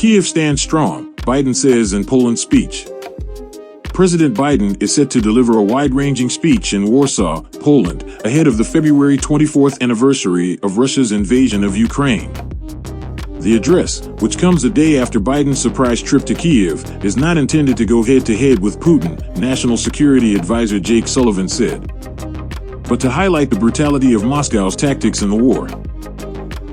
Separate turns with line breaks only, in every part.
Kyiv stands strong, Biden says in Poland's speech. President Biden is set to deliver a wide-ranging speech in Warsaw, Poland, ahead of the February 24th anniversary of Russia's invasion of Ukraine. The address, which comes a day after Biden's surprise trip to Kyiv, is not intended to go head-to-head with Putin, National Security Advisor Jake Sullivan said, but to highlight the brutality of Moscow's tactics in the war.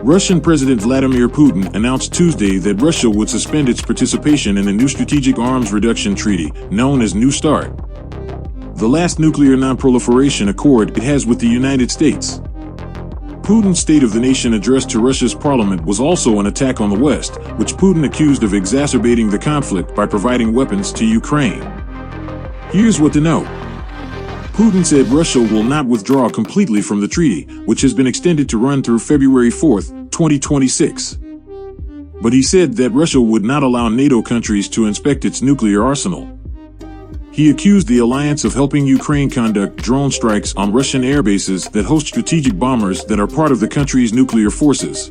Russian President Vladimir Putin announced Tuesday that Russia would suspend its participation in the new Strategic Arms Reduction Treaty, known as New START, the last nuclear non-proliferation accord it has with the United States. Putin's State of the Nation address to Russia's parliament was also an attack on the West, which Putin accused of exacerbating the conflict by providing weapons to Ukraine. Here's what to know. Putin said Russia will not withdraw completely from the treaty, which has been extended to run through February 4, 2026. But he said that Russia would not allow NATO countries to inspect its nuclear arsenal. He accused the alliance of helping Ukraine conduct drone strikes on Russian air bases that host strategic bombers that are part of the country's nuclear forces.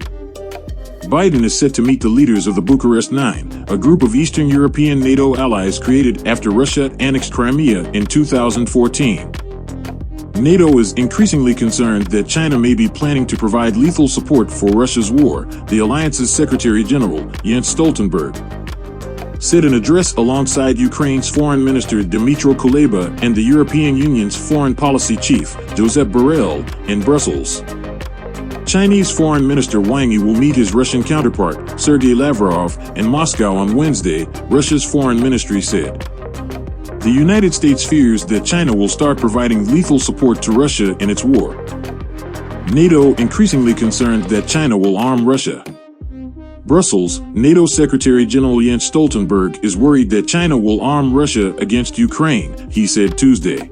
Biden is set to meet the leaders of the Bucharest Nine, a group of Eastern European NATO allies created after Russia annexed Crimea in 2014. NATO is increasingly concerned that China may be planning to provide lethal support for Russia's war, the alliance's Secretary General, Jens Stoltenberg, said in an address alongside Ukraine's Foreign Minister Dmytro Kuleba and the European Union's Foreign Policy Chief, Josep Borrell, in Brussels. Chinese Foreign Minister Wang Yi will meet his Russian counterpart, Sergei Lavrov, in Moscow on Wednesday, Russia's foreign ministry said. The United States fears that China will start providing lethal support to Russia in its war. NATO increasingly concerned that China will arm Russia. Brussels, NATO Secretary General Jens Stoltenberg is worried that China will arm Russia against Ukraine, he said Tuesday.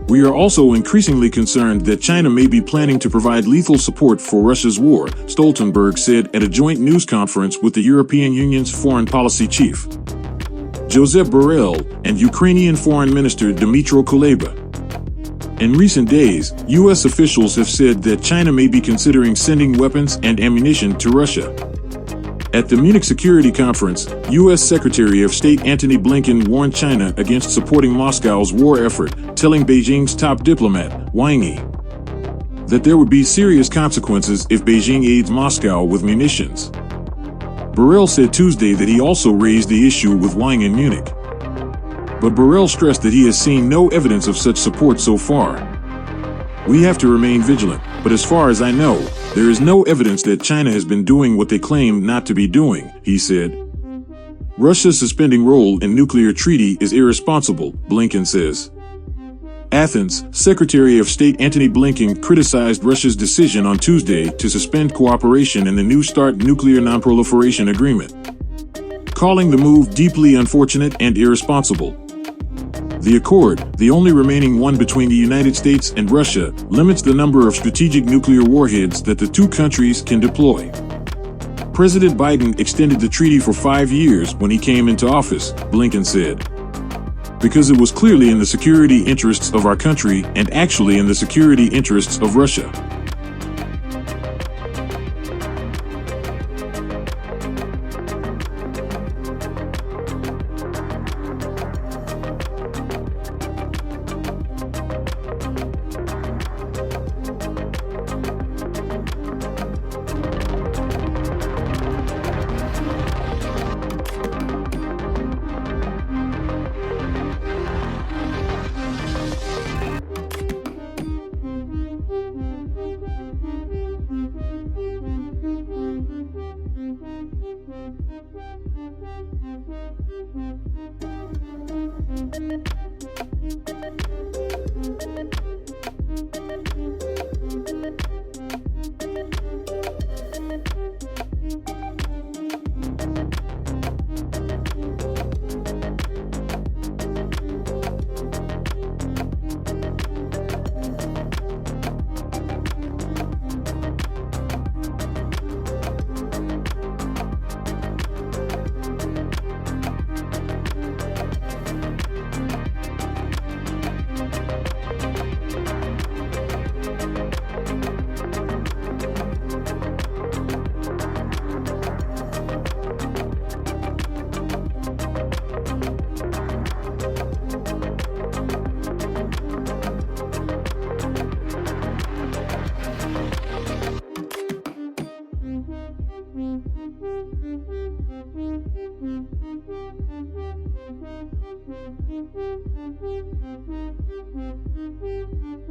We are also increasingly concerned that China may be planning to provide lethal support for Russia's war, Stoltenberg said at a joint news conference with the European Union's foreign policy chief, Josep Borrell, and Ukrainian Foreign Minister Dmytro Kuleba. In recent days, U.S. officials have said that China may be considering sending weapons and ammunition to Russia. At the Munich Security Conference, U.S. Secretary of State Antony Blinken warned China against supporting Moscow's war effort, telling Beijing's top diplomat, Wang Yi, that there would be serious consequences if Beijing aids Moscow with munitions. Borrell said Tuesday that he also raised the issue with Wang in Munich. But Borrell stressed that he has seen no evidence of such support so far. We have to remain vigilant, but as far as I know, there is no evidence that China has been doing what they claim not to be doing, he said. Russia's suspending role in nuclear treaty is irresponsible, Blinken says. Athens, Secretary of State Antony Blinken criticized Russia's decision on Tuesday to suspend cooperation in the New START nuclear non-proliferation agreement, calling the move deeply unfortunate and irresponsible. The accord, the only remaining one between the United States and Russia, limits the number of strategic nuclear warheads that the two countries can deploy. President Biden extended the treaty for 5 years when he came into office, Blinken said, because it was clearly in the security interests of our country and actually in the security interests of Russia.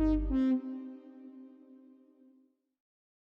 Thank you.